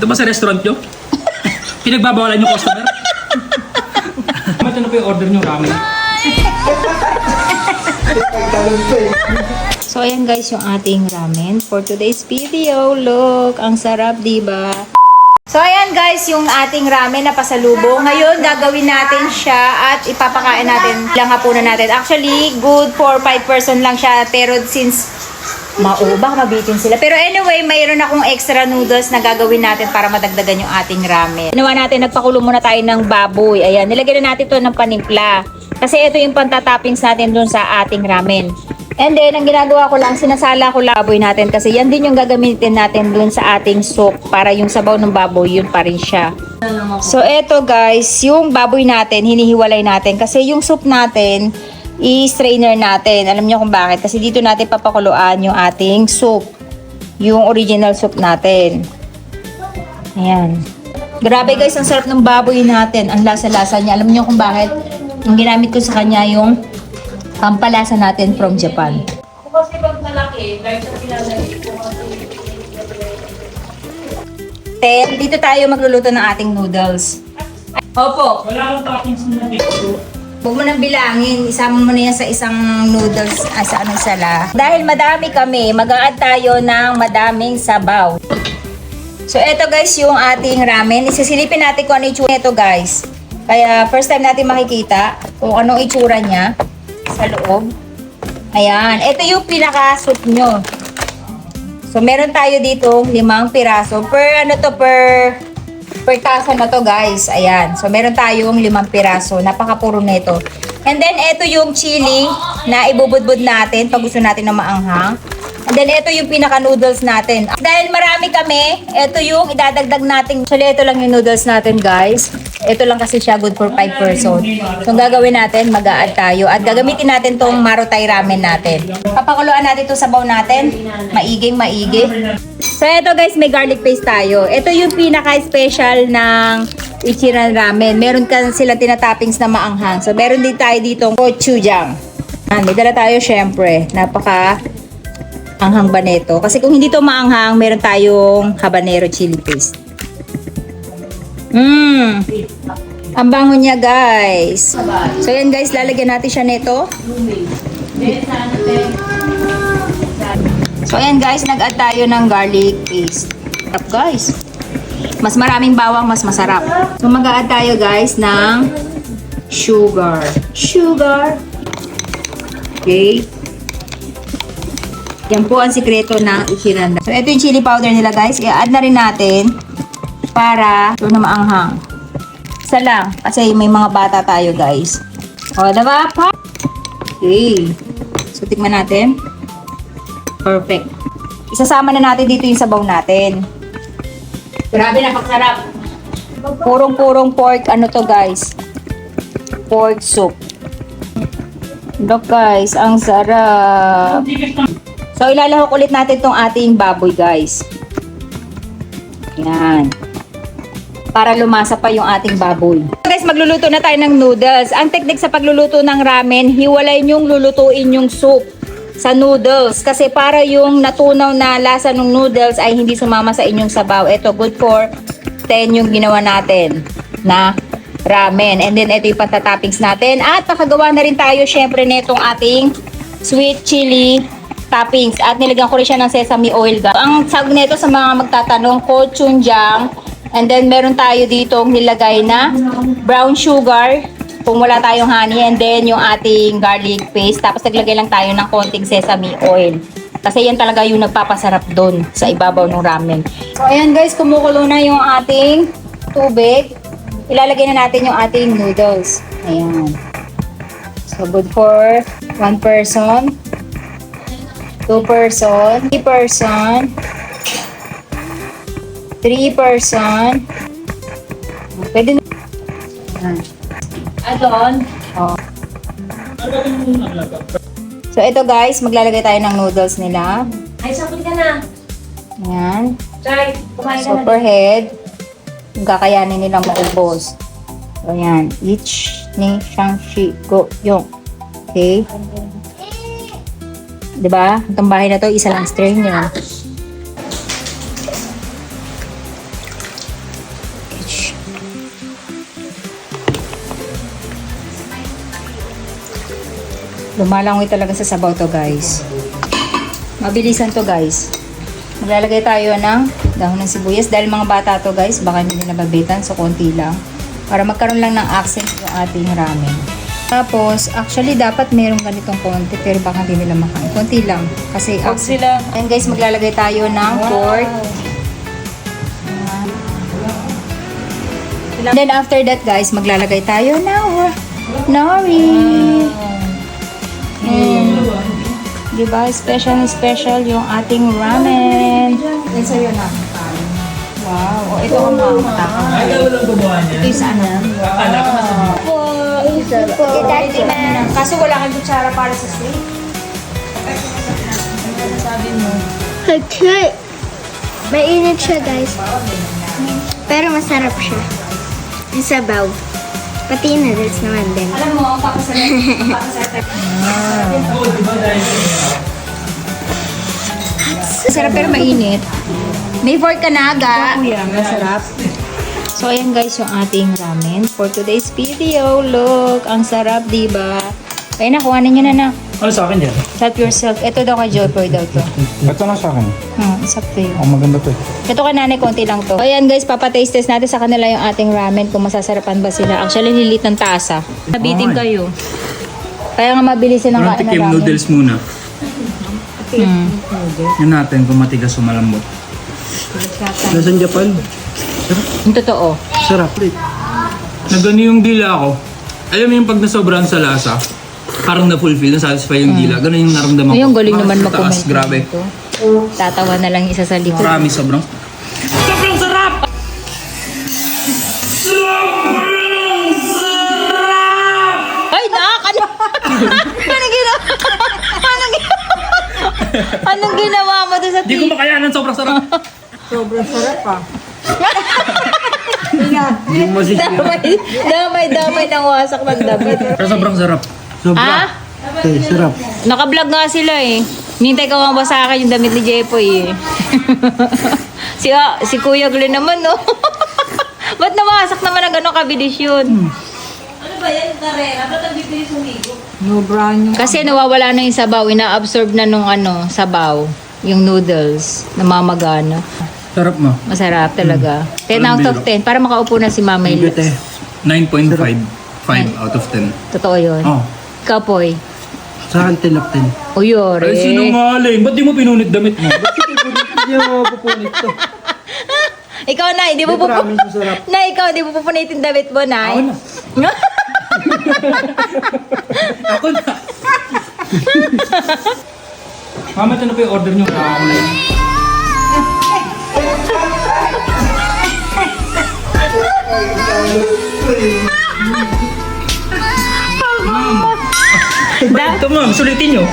Ito ba sa restaurant nyo? Pinagbabawalan yung customer? Ito na po yung order nyo, ramen. So, ayan guys, yung ating ramen for today's video. Look, ang sarap, diba? So, ayan guys, yung ating ramen na pasalubong. Ngayon, gagawin natin siya at ipapakain natin lang hapunan natin. Actually, good for 5 person lang siya. Pero since baka mabitin sila. Pero anyway, mayroon akong extra noodles na gagawin natin para madagdagan yung ating ramen. Ginawa natin, nagpakulo muna tayo ng baboy. Ayan, nilagyan na natin ito ng panimpla. Kasi ito yung pantatoppings natin dun sa ating ramen. And then, ang ginagawa ko lang, sinasala ko lang baboy natin kasi yan din yung gagamitin natin dun sa ating soup para yung sabaw ng baboy, yun pa rin siya. So, eto guys, yung baboy natin, hinihiwalay natin kasi yung soup natin, i-strainer natin. Alam niyo kung bakit? Kasi dito natin papakuluan yung ating soup. Yung original soup natin. Ayan. Grabe guys, ang sarap ng baboy natin. Ang lasa-lasa niya. Alam niyo kung bakit? Ang ginamit ko sa kanya yung pampalasa natin from Japan. Kasi pag malaki, dahil sa pinalagay ko Then, dito tayo magluluto ng ating noodles. Opo. Wala akong toppings na dito. Huwag mo nang bilangin. Isama mo na yan sa isang noodles, sa anong sala. Dahil madami kami, mag-a-add tayo ng madaming sabaw. So, eto guys, yung ating ramen. Isisilipin natin kung ano itsura nito guys. Kaya, first time natin makikita kung anong itsura niya sa loob. Ayan. Ito yung pinaka-soup nyo. So, meron tayo dito 5 piraso. Per tasa na to guys. Ayan. So, meron tayong 5 piraso. Napakapuro nito. And then, ito yung chili na ibubudbud natin pag gusto natin na maanghang. And then, ito yung pinaka-noodles natin. Dahil marami kami, ito yung idadagdag natin. Actually, ito lang yung noodles natin guys. Ito lang kasi siya good for 5 person. So, ang gagawin natin, mag-a-add tayo. At gagamitin natin tong Marutai ramen natin. Papakuluan natin itong sabaw natin. Maigi. So, ito guys, may garlic paste tayo. Ito yung pinaka-special ng Ichiran ramen. Meron ka sila tinatoppings na maanghang. So, meron din tayo ditong gochujang. May dala tayo syempre. Anghang ba nito? Kasi kung hindi to maanghang, meron tayong habanero chili paste. Ang bango niya guys. So yan guys, lalagyan natin siya nito. So ayan guys, nag-add tayo ng garlic paste. Sarap guys. Mas maraming bawang, mas masarap. So mag-add tayo guys ng sugar. Okay. Yan po ang sikreto ng Ichiran. So, ito yung chili powder nila guys. I-add na rin natin para ito na maanghang. Isa lang. Kasi may mga bata tayo guys. O, diba? Okay. So, tikman natin. Perfect. Isasama na natin dito yung sabaw natin. Grabe, napakasarap. Purong-purong pork. Ano to guys? Pork soup. Look guys, ang sarap. So, ilalahok ulit natin itong ating baboy, guys. Yan. Para lumasa pa yung ating baboy. Guys, magluluto na tayo ng noodles. Ang technique sa pagluluto ng ramen, hiwalay nyong lulutuin yung soup sa noodles. Kasi para yung natunaw na lasa ng noodles ay hindi sumama sa inyong sabaw. Ito, good for 10 yung ginawa natin na ramen. And then, ito yung pantatoppings natin. At pakagawa na rin tayo, syempre, netong ating sweet chili toppings at nilagyan ko rin siya ng sesame oil. Ang tawag nito sa mga magtatanong, gochujang. And then meron tayo ditong nilagay na brown sugar kung wala tayong honey, and then yung ating garlic paste. Tapos naglagay lang tayo ng konting sesame oil. Kasi yan talaga yung nagpapasarap doon sa ibabaw ng ramen. So ayan guys, kumukulo na yung ating tubig. Ilalagay na natin yung ating noodles. Ayan. So good for 1 person. 2 person, 3 person, 3 person. Pwede na. Adon. Oh. So, ito guys, maglalagay tayo ng noodles nila. Ay, sakit ka na. Ayan. Try, kumain ka So, na. per head, kakayanin nilang maubos. So, ayan. Each ni Shang-Chi go yung. Okay. Diba? Itong bahay na to, isa lang strain niya. Lumalangoy talaga sa sabaw to, guys. Mabilisan to, guys. Maglalagay tayo ng dahon ng sibuyas. Dahil mga bata to, guys, baka hindi nila mabitan. So, konti lang. Para magkaroon lang ng accent yung ating ramen. Tapos, actually, dapat merong ganitong konti. Pero baka hindi nila makain. Konti lang. Kasi accent. And guys, maglalagay tayo ng pork. Then, after that, guys, maglalagay tayo ng nori. Diba? Special na special yung ating ramen. Then, sa'yo na. Wow. O, ito ang mga katakang. Ay, walang gumawa niya. Ito yung sa ano? Akala ko nasa Kaso wala kang kutsara para sa steak. Sabi mo. Okay. Mainit siya, guys. Pero masarap siya. Yung sabaw. Pati yung noodles naman din. Alam mo, ang papasarap. Masarap pero mainit. May fork ka na, aga. Masarap. So, ayan guys, yung ating ramen for today's video. Look, ang sarap, diba? Kaya na, kuhanin nyo na na. Ano sa akin yan? Help yourself. Ito daw kay Joypoy daw to. Ito na sa akin. Sakto yun. Ang maganda to. Ito kay nanay, konti lang to. Ayan guys, papataste test natin sa kanila yung ating ramen kung masasarapan ba sila. Actually, lilit ng tasa. Nabitin kayo. Kaya nga mabilisin ang Parang kain ng tikim ramen. noodles muna. Yan natin kung matigas o malambot. Nasaan Japan? Yung totoo. Sarap rin. Nagano yung dila ko. Alam mo yung pag nasobrahan sa lasa, parang na-fulfill, na-satisfy yung dila. Ganun yung naramdaman ko. Ayun, galing Parang naman sa mag-comment. taas, grabe. dito. Tatawa na lang isa sa likod. Promise, sobrang. Sobrang sarap! Ay, nak! Ano? Anong ginawa? Anong ginawa mo doon sa Hindi ko makayanan, sobrang sarap. Damay ng wasak ng damit. Pero sobrang sarap. Ah? Okay, sarap. Naka-vlog nga sila eh. Nintay ka nga ba sa akin yung damit ni Jepoy eh. si Kuya Glenn naman no. Ba't nawasak naman ang gano'ng kabilis yun? Ano ba yan? Karera? Ba't ang bibilis humigo? Kasi nawawala na yung sabaw. Ina-absorb na nung sabaw. Yung noodles. Namamagana. Sarap mo. Masarap talaga. 10 out of 10. Para makaupo na si Mama Bite. Ilis. 9.5. 5 out of 10. Totoo yun. Oh. Ikaw, Poy. Sa akin 10 of 10. Uyore. Ay, sinungaling. Ba't di mo pinunit damit mo? Hindi mo mapupunit to. Ikaw, Nay. Di mo Hindi, promise, masarap. Nay, ikaw. Di mo pupunitin damit mo, Nay. Ako na. Ako na. Mama, ito na po yung order nyo. Ako na yun. Ito ma'am, sulitin nyo.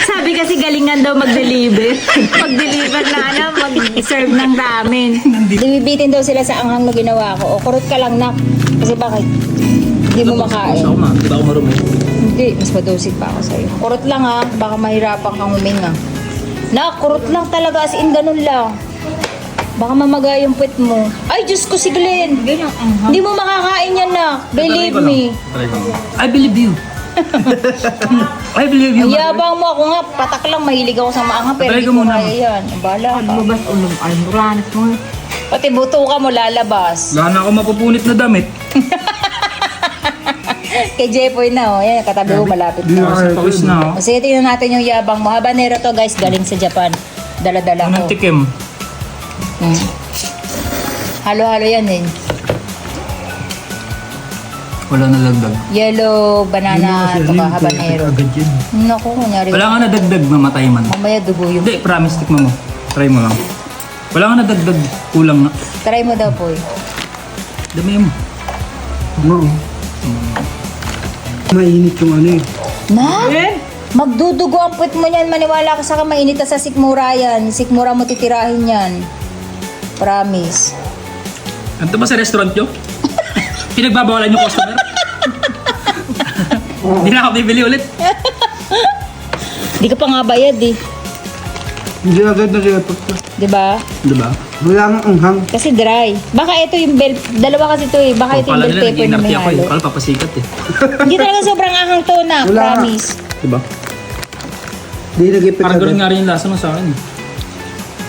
Sabi kasi galingan daw mag-deliver. Mag-deliver na mag-serve ng ramen. Bibitin daw sila sa anghang na ginawa ko. O, kurot ka lang, nak. Kasi bakit? Hindi mo makain. Ako ma'am, di ba ako marumi? Hindi, mas madosit pa ako sa'yo. Kurot lang ha, baka mahirapan kang huminga. Nak, kurot lang talaga, as in ganun lang. Baka mamaga yung puwet mo. Ay, Diyos ko si Glenn. Hindi mo makakain yan, nak. Believe me. Try ko lang. I believe you. I believe you. Ang yabang mo ako nga, patak lang, mahilig ako sa maanghang, pero Try hindi ko ko muna. kaya yan. Bala ka. Pati buto ka mo lalabas. Wala na ako mapupunit na damit. Kay Jepoy na, oh. Yan, katabi mo, malapit na. Pawis na ako. O, sige, tingnan natin yung yabang mo. Habanero to, guys, galing sa Japan. Dala-dala Unang ko. tikim. Halo-halo yan eh. Wala na lagdag. Yellow, banana, ito ka, habanero. Agad yun. Naku, kunyari. Wala ka na dagdag, mamatay man. Mamaya dugo yung... Hindi, promise, tikman mo. Try mo lang. Wala ka na dagdag, kulang na. Try mo daw, Poy. Dami mo. Oo. Mainit yung ano eh. Na? Magdudugo ang puwet mo niyan. Maniwala ka sa mainit na sa sikmura yan. Sikmura mo titirahin yan. Promise. Ito ba sa restaurant nyo? Pinagbabawalan yung customer? Hindi na ako bibili ulit. Di ka pa nga bayad eh. Hindi agad na siya ito. Diba? Diba? Wala nga anghang. Kasi dry. Baka ito yung bell, dalawa kasi ito eh. Baka ito yung Kala bell nila, pepper na may nag-inarte ako eh. halo. Kala papasikat eh. Hindi talaga sobrang ahang to na, Wala. promise. Diba? Hindi nag-ipit Parang agad. gano'n nga rin yung lasa mo sa akin eh.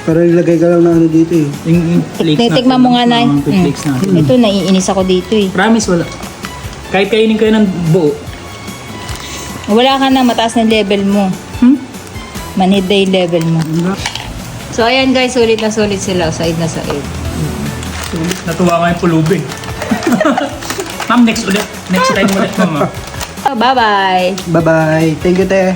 Parang ilagay ka lang na ano dito eh. Yung flakes natin. Titikman mo nga na. Yung flakes natin. Ito, naiinis ako dito eh. Promise, wala. Kahit kainin kayo ng buo. Wala ka na, mataas na level mo. Maniday level mo. So ayan guys, sulit na sulit sila. Side na side. Natuwa ka yung pulubi. Ma'am, next ulit. Next time ulit, ma'am. Bye-bye. Bye-bye. Thank you, te.